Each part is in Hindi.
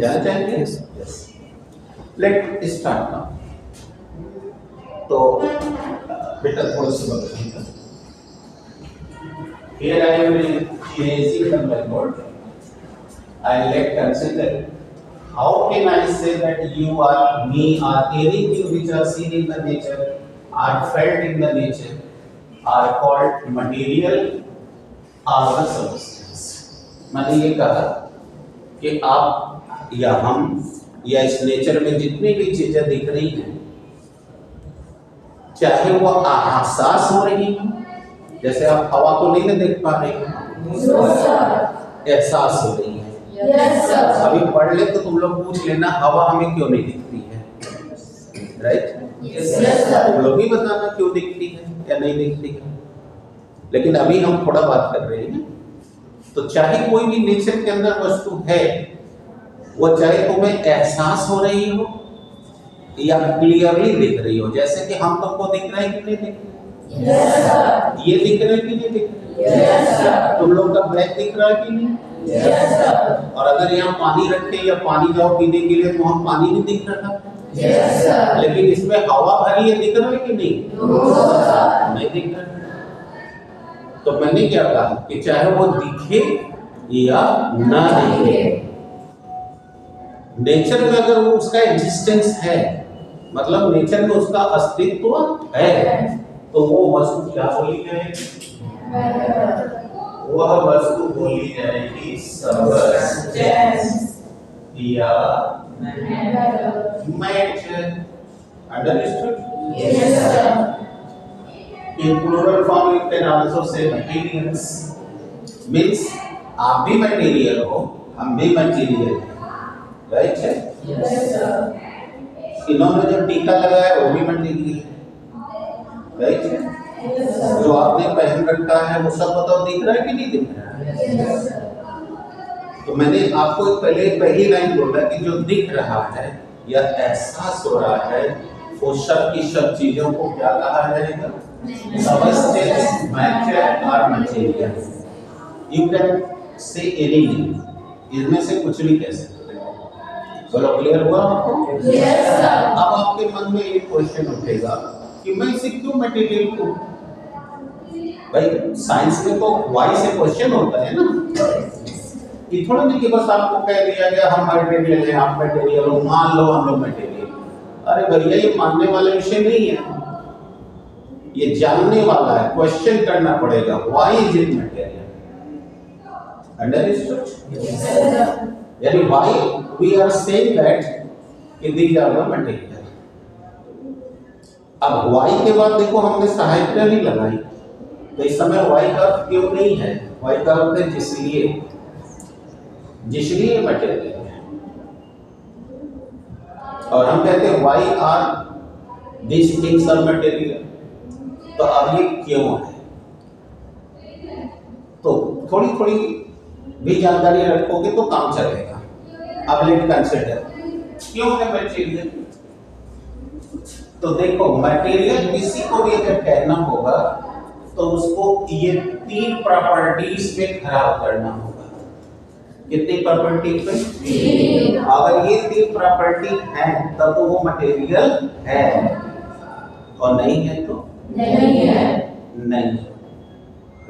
जाना चाहेंगे? Yes. Yes. Let start now. तो बेटा थोड़ा सा बताइएगा। Here I am erasing the blackboard. I let consider how can I say that you are me or anything which are seen in the nature are felt in the nature are called material or the substance। मैंने ये कहा कि आप या हम या इस नेचर में जितनी भी चीजें दिख रही हैं, चाहे वो एहसास हो रही है, जैसे आप हवा को नहीं ना देख पा रहे हैं, एहसास हो रही है। अभी पढ़ ले तो तुम लोग पूछ लेना हवा हमें क्यों नहीं दिखती है, राइट? तुम लोग भी बताना क्यों दिखती है या नहीं दिखती है। लेकिन अभी हम थोड़ा बात कर रहे हैं, तो चाहे कोई भी नेचर के अंदर वस्तु है, वो चाहे तुम्हें एहसास हो रही हो या क्लियरली दिख रही हो, जैसे कि हम तुमको दिख रहे हैं कि नहीं दिख रहे? ये दिख रहे हैं कि नहीं दिख रहे? तुम लोग का ब्रेथ दिख रहा है कि नहीं? और अगर यहाँ पानी रखे या पानी जाओ पीने के लिए तो वहाँ पानी नहीं दिख रहा, लेकिन इसमें हवा भरी है, दिख रहा है कि नहीं? नहीं दिख रहा। तो मैंने क्या कहा कि चाहे वो दिखे या ना दिखे, नेचर में अगर वो उसका एग्जिस्टेंस है, मतलब नेचर में उसका अस्तित्व है, तो वो वस्तु क्या बोली जाएगी? वह वस्तु बोली जाएगी सबस्टेंस या matter. Understood? Yes, sir. In plural form you can also say materials, means आप भी मटेरियल हो, हम भी मटेरियल हैं, राइट है? Yes, sir. इन्होंने जो टीका लगाया वो भी मटेरियल है, राइट है? Yes, sir. जो आपने पहन रखा है वो सब बताओ दिख रहा है कि नहीं दिख रहा है? Yes, sir. तो मैंने आपको पहली लाइन बोला कि जो दिख रहा है या एहसास हो रहा है, वो सब की सब चीजों को क्या कहा जाएगा? Substance, matter or material. You can say anything. इसमें से कुछ भी कह सकते हो। चलो क्लियर हुआ आपको? Yes, sir. अब आपके मन में एक क्वेश्चन उठेगा कि मैं इसे क्यों मटेरियल को? भाई साइंस में तो वाई से क्वेश्चन होता है ना, कि थोड़ा नहीं कि बस आपको कह दिया गया हम मटेरियल हैं, आप मटेरियल हो, मान लो हम लोग मटेरियल। अरे भैया ये मानने वाला विषय नहीं है, ये जानने वाला है, क्वेश्चन करना पड़ेगा, why is it material? Understood? यानी why we are saying that कि दीज आर द मटेरियल। अब व्हाई के बाद देखो हमने सहायता नहीं लगाई, तो इस समय व्हाई का अर्थ क्यों नहीं है? व्हाई का अर्थ है जिसलिए, जिसलिए मटेरियल है। और हम कहते हैं why are this things are material, तो अब ये क्यों है? तो थोड़ी थोड़ी भी जानकारी रखोगे तो काम चलेगा। अब लेट कंसिडर क्यों है मटेरियल। तो देखो मटेरियल किसी को भी अगर कहना होगा तो उसको ये 3 प्रॉपर्टीज पे खरा करना होगा। कितनी प्रॉपर्टी पे? 3। अगर ये 3 प्रॉपर्टी है तब तो वो मटेरियल है, और नहीं है तो नहीं है। नहीं,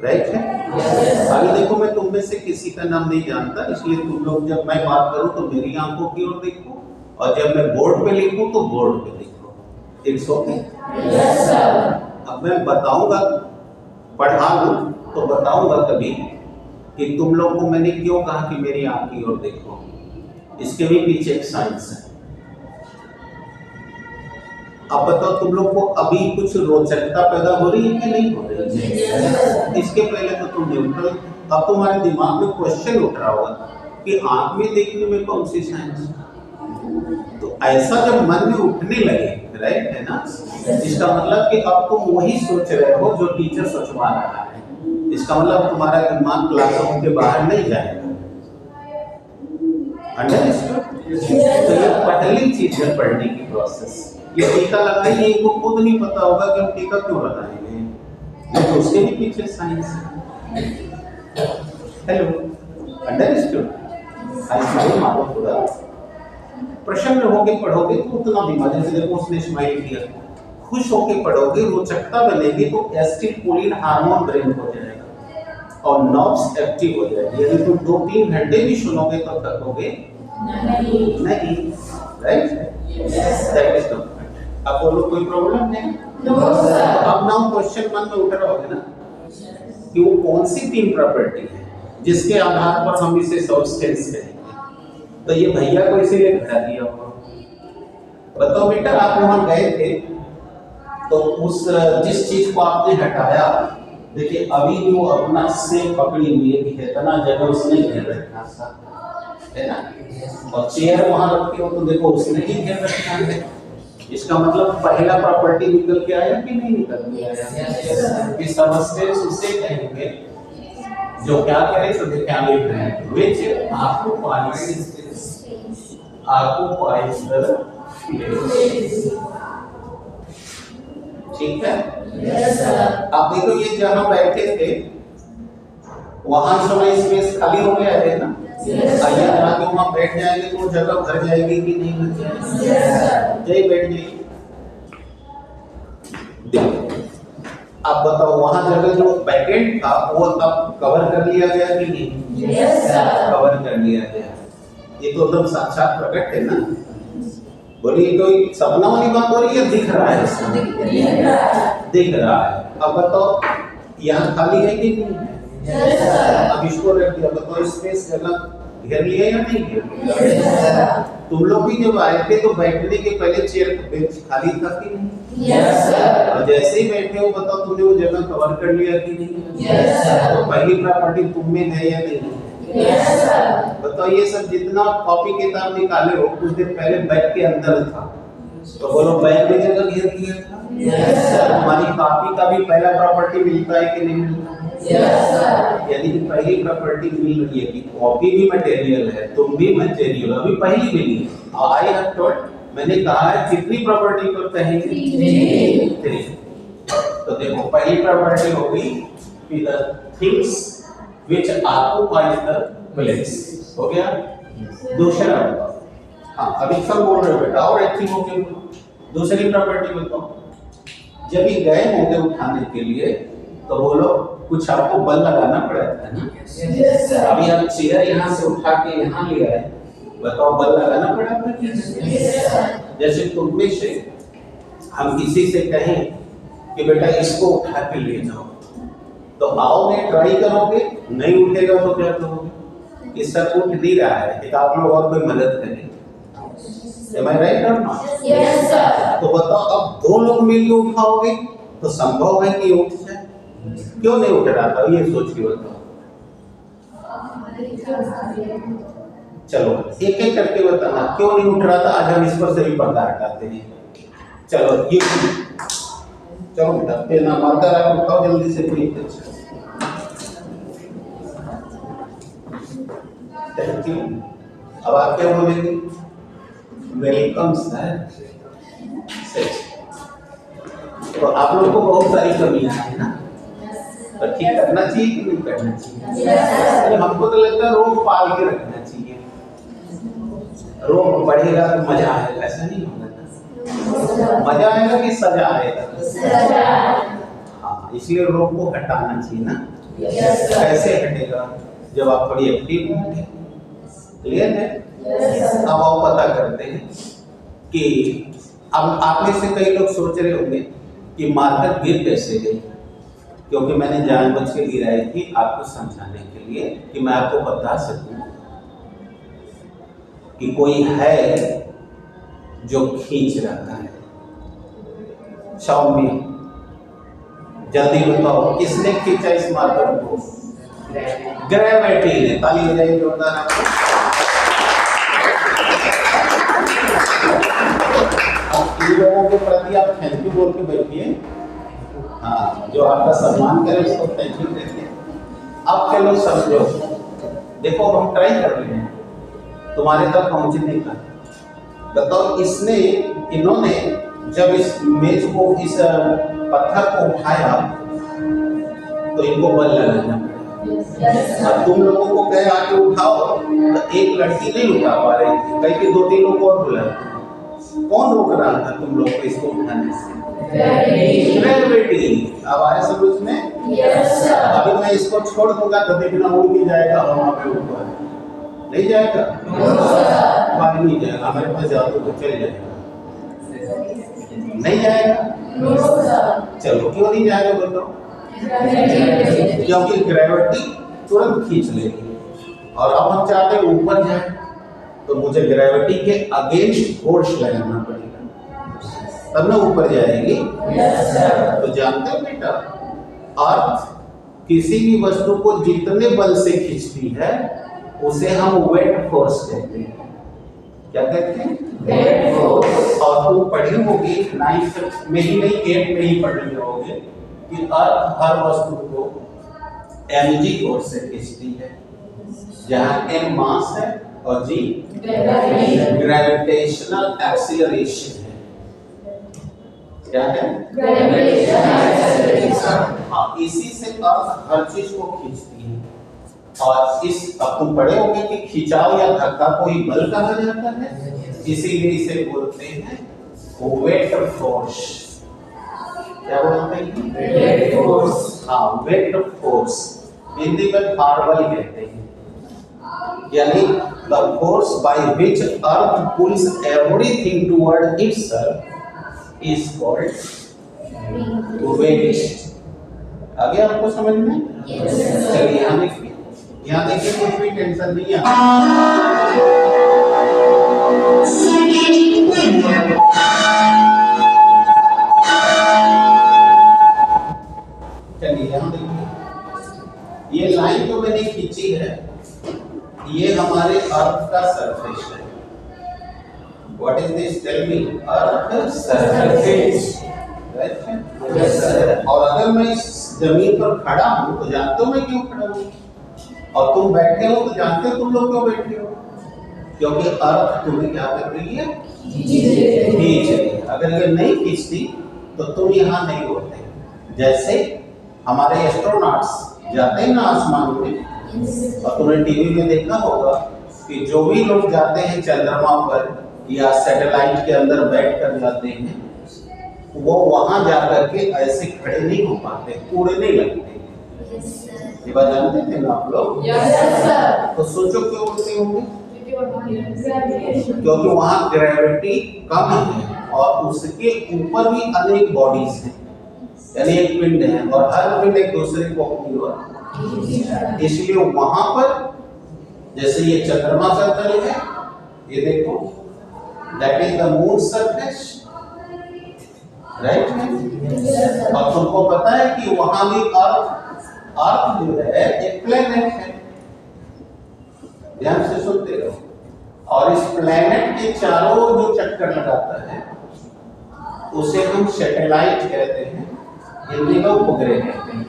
राइट है? Yes. अभी देखो मैं तुम में से किसी का नाम नहीं जानता, इसलिए तुम लोग जब मैं बात करूं तो मेरी आंखों की ओर देखो, और जब मैं बोर्ड पे लिखूं तो बोर्ड पे देखो। It's okay? Yes, sir. अब मैं बताऊंगा, पढ़ा लूं तो बताऊंगा कभी कि तुम लोग को मैंने क्यों कहा कि मेरी आंख की ओर देखो। इसके भी पीछे एक साइंस है। अब बताओ तुम लोग को अभी कुछ रोचकता पैदा हो रही है कि नहीं हो रही है? इसके पहले तो तुम न्यूट्रल। अब तुम्हारे दिमाग में क्वेश्चन उठ रहा होगा कि आंख में देखने में कौन सी साइंस? तो ऐसा जब मन में उठने लगे, राइट है ना, इसका मतलब कि अब तुम वही सोच रहे हो जो टीचर सोचवा रहा है। इसका मतलब तुम्हारा दिमाग क्लासरूम के बाहर नहीं जाएगा। अंडरस्टूड? तो ये पहली चीज है पढ़ने की प्रोसेस। ये टीका लगाइए, इनको खुद नहीं पता होगा कि हम टीका क्यों लगाएंगे, लेकिन उसके भी पीछे साइंस है। Hello, understood? आई स्माइल मारो पूरा। प्रसन्न होके पढ़ोगे तो उतना दिमाग, जैसे देखो उसने स्माइल किया, खुश होके पढ़ोगे, रोचकता बनेगी तो एसिटिलकोलिन हार्मोन ब्रेन हो जाएगा और नर्व्स एक्टिव हो जाएगी। यदि तुम 2-3 घंटे भी सुनोगे तो थकोगे नहीं, right? That is the point. अब बोलो कोई प्रॉब्लम नहीं? No sir. अब नाउ क्वेश्चन मन में उठ रहा होगा ना कि वो कौन सी 3 प्रॉपर्टी है जिसके आधार पर हम इसे सब्सटेंस कहेंगे। तो ये भैया को इसीलिए घटा दिया होगा। बताओ बेटा, आप वहां गए थे तो उस जिस चीज को आपने हटाया, देखिए अभी भी वो अपना से पकड़ी हुई है कि इतना जगह उसने घेर रखा था, है ना? और चेयर वहां रखी हो तो देखो उसने ही घेर रखा है। इसका मतलब पहला प्रॉपर्टी निकल के आया कि नहीं निकल के आया? कि सब्सटेंस उसे कहेंगे जो क्या करे, तो देखिए आगे है व्हिच ऑक्युपाइज द प्लेस। ठीक है? Yes sir. अब देखो ये जहां बैठे थे वहां समय स्पेस खाली हो गया है ना? Yes, sir. आइए आके वहां बैठ जाएंगे तो वो जगह भर जाएगी कि नहीं भर जाएगी? Yes, sir. जय बैठ जाइए। देखो अब बताओ वहां जगह जो वैकेंट था वो अब कवर कर लिया गया कि नहीं? Yes, sir. कवर कर लिया गया। ये तो एकदम साक्षात प्रकट है ना? बोलिए कोई सपना वाली बात हो रही है, दिख रहा है इसमें? दिख रहा है। अब बताओ यहाँ खाली है कि नहीं है? Yes, sir. अब इसको रख दिया, बताओ स्पेस जगह घेर लिया या नहीं घेर लिया? Yes, sir. तुम लोग भी जब आए थे तो बैठने के पहले चेयर बेंच खाली था कि नहीं? Yes, sir. और जैसे ही बैठे हो बताओ तुमने वो जगह कवर कर लिया कि नहीं? Yes, sir. तो पहली प्रॉपर्टी तुम में है या नहीं? Yes, sir. बताओ ये सब जितना कॉपी किताब निकाले हो कुछ दिन पहले बैग के अंदर था, तो बोलो बैग में जगह घेर लिया था? Yes, sir. हमारी कॉपी का भी पहला प्रॉपर्टी मिलता है कि नहीं मिलता? Yes, sir. यानी कि पहली प्रॉपर्टी मिल रही है कि कॉपी भी मटेरियल है, तुम भी मटेरियल, अभी पहली मिली है। आई हैव टोल्ड, मैंने कहा है कितनी प्रॉपर्टी को कहेंगे? 3। तो देखो पहली प्रॉपर्टी होगी कि the things which occupies the place, हो गया? दूसरा, हाँ अभी सब बोल रहे हो बेटा, और एक्टिव हो गए। दूसरी प्रॉपर्टी बताओ, जब ये गए होंगे उठाने के लिए तो बोलो कुछ आपको बल लगाना पड़ा था ना? Yes, sir. अभी आप चेयर यहाँ से उठा के यहाँ ले आए, बताओ बल लगाना पड़ा था कि नहीं? Yes, sir. जैसे तुम में से हम किसी से कहें कि बेटा इसको उठा के ले जाओ, तो आओगे, ट्राई करोगे, नहीं उठेगा तो क्या करोगे? इस सब उठ नहीं रहा है कि आप लोग और कोई मदद करें। Am I right or not? Yes, sir. तो बताओ अब 2 लोग मिलकर उठाओगे तो संभव है कि उठ जाए? क्यों नहीं उठ रहा था ये सोच के बताओ। चलो एक एक करके बताना क्यों नहीं उठ रहा था। आज हम इस पर से भी पर्दा हटाते हैं। चलो ये चलो बेटा पेन मार्कर आप उठाओ जल्दी से पेज। Thank you. अब आप क्या बोलेंगे? Welcome sir. तो आप लोग को बहुत सारी कमियां हैं ना, तो ठीक करना चाहिए कि नहीं करना चाहिए? Yes. हमको तो लगता है रोग पाल के रखना चाहिए। रोग बढ़ेगा तो मजा आएगा, ऐसा नहीं होगा ना? मजा आएगा कि सजा आएगा? हाँ, इसलिए रोग को हटाना चाहिए ना। Yes, sir. कैसे हटेगा? जब आप थोड़ी एक्टिव होंगे। क्लियर है? Yes, sir. अब आप पता करते हैं कि अब आप में से कई लोग सोच रहे होंगे कि मार्कर गिर कैसे गई, क्योंकि मैंने जानबूझ के गिराई थी आपको समझाने के लिए कि मैं आपको बता सकूं कि कोई है जो खींच रहा है। सौम्य जल्दी बताओ किसने खींचा इस मार्कर को? ग्रेविटी ने। ताली हो जाएगी जोरदार आपको। इन लोगों के प्रति आप थैंक यू बोल के बैठिए। हाँ, जो आपका सम्मान करे उसको थैंक यू देते। अब चलो समझो, देखो हम ट्राई कर रहे हैं तुम्हारे तक पहुंचने का। बताओ इन्होंने जब इस मेज को, इस पत्थर को उठाया तो इनको बल लगाना पड़ा। अब तुम लोगों को कहे आके उठाओ तो एक लड़की नहीं उठा पा रही थी, कहीं कि 2-3 लोग और बुलाए। कौन रोक रहा था तुम लोग को इसको उठाने से? ग्रेविटी। अब आए समझ में? अभी मैं इसको छोड़ दूंगा तो देखना उड़ भी जाएगा हवा पे ऊपर, नहीं जाएगा? बाहर नहीं जाएगा, हमारे पास जादू तो चल जाएगा, नहीं जाएगा। चलो क्यों नहीं जाएगा बताओ? क्योंकि ग्रेविटी तुरंत खींच लेगी, और अब हम चाहते हैं ऊपर जाए तो मुझे ग्रेविटी के अगेंस्ट फोर्स लगाना पड़ेगा, तब ना ऊपर जाएगी। तो जानते हो बेटा, अर्थ किसी भी वस्तु को जितने बल से खींचती है उसे हम वेट फोर्स कहते हैं। क्या कहते हैं? Weight force. और तुम पढ़ी होगी 9th में ही नहीं 8th में ही पढ़ी होगी कि अर्थ हर वस्तु को mg फोर्स से खींचती है, जहां m मास है और g ग्रेविटेशनल एक्सीलरेशन है। क्या है? हाँ, इसी से अर्थ हर चीज को खींचती है। और इस अब तुम पढ़े होंगे कि खिंचाव या धक्का को ही बल कहा जाता है, इसीलिए इसे बोलते हैं वेट फोर्स। क्या बोलते हैं? Weight force. हाँ, वेट फोर्स हिंदी में भार बल कहते हैं, यानी the force by which earth pulls everything toward itself is called weight. आगे आपको समझ में? चलिए यहाँ देखिए, यहाँ देखिए, कुछ भी टेंशन नहीं है। चलिए यहाँ देखिए, ये लाइन जो मैंने खींची है ये हमारे अर्थ का सरफेस है। What is this? Tell me. Earth surface, right? और अगर मैं इस जमीन पर खड़ा हूँ तो जानते हो मैं क्यों खड़ा हूँ? और तुम बैठे हो तो जानते हो तुम लोग क्यों बैठे हो? क्योंकि अर्थ तुम्हें क्या कर रही है? खींच रही है। अगर ये नहीं खींचती तो तुम यहाँ नहीं होते। जैसे हमारे एस्ट्रोनॉट्स जाते हैं ना आसमान में, और तुमने टीवी में देखा होगा कि जो भी लोग जाते हैं चंद्रमा पर या सैटेलाइट के अंदर बैठ कर जाते हैं, वो वहां जाकर के ऐसे खड़े नहीं हो पाते, उड़ने लगते हैं। ये बात जानते थे ना आप लोग? तो सोचो क्यों उड़ते होंगे? क्योंकि वहां ग्रेविटी कम है और उसके ऊपर भी अनेक बॉडीज हैं, यानी एक पिंड है और हर पिंड एक दूसरे को अपनी ओर, इसलिए वहां पर जैसे ये चंद्रमा का तल है, ये देखो, that is the moon surface, right? और तुमको पता है कि वहां भी अर्थ जो है एक प्लेनेट है। ध्यान से सुनते रहो। और इस प्लेनेट के चारों ओर जो चक्कर लगाता है उसे हम सैटेलाइट कहते हैं, हिंदी में उपग्रह कहते हैं।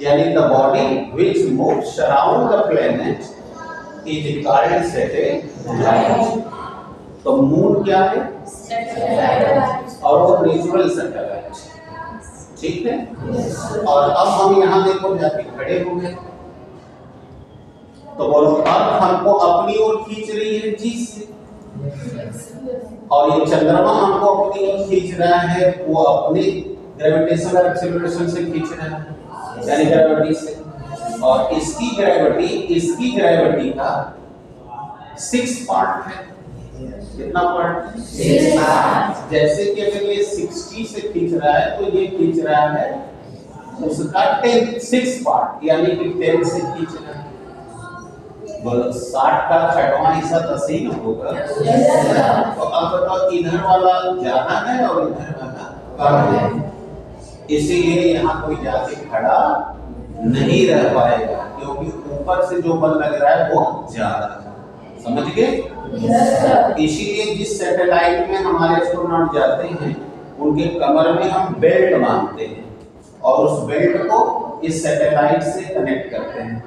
यानी the body which moves around the planet is called satellite. तो मून क्या है? और वो नेचुरल सैटेलाइट, ठीक है? और अब हम यहाँ देखो जाके खड़े हो गए, तो बोलो अर्थ हमको अपनी ओर खींच रही है जी से, और ये चंद्रमा हमको अपनी ओर खींच रहा है, वो अपने ग्रेविटेशनल एक्सीलरेशन से खींच रहा है, यानी ग्रेविटी से। और इसकी ग्रेविटी का 6 पार्ट है। कितना पार्ट? 6 पार्ट। जैसे कि अगर ये 60 से खींच रहा है तो ये खींच रहा है उसका 6 पार्ट, यानी कि 10 से खींच रहा है। बोलो 60 का 6वां हिस्सा 10 ही ना होगा? तो अब बताओ, इधर वाला ज्यादा है और इधर वाला कम है, इसीलिए यहाँ कोई जाके खड़ा नहीं रह पाएगा, क्योंकि ऊपर से जो बल लग रहा है वो ज्यादा है। समझ गए? इसीलिए जिस सैटेलाइट में हमारे एस्ट्रोनॉट जाते हैं उनके कमर में हम बेल्ट बांधते हैं और उस बेल्ट को इस सैटेलाइट से कनेक्ट करते हैं।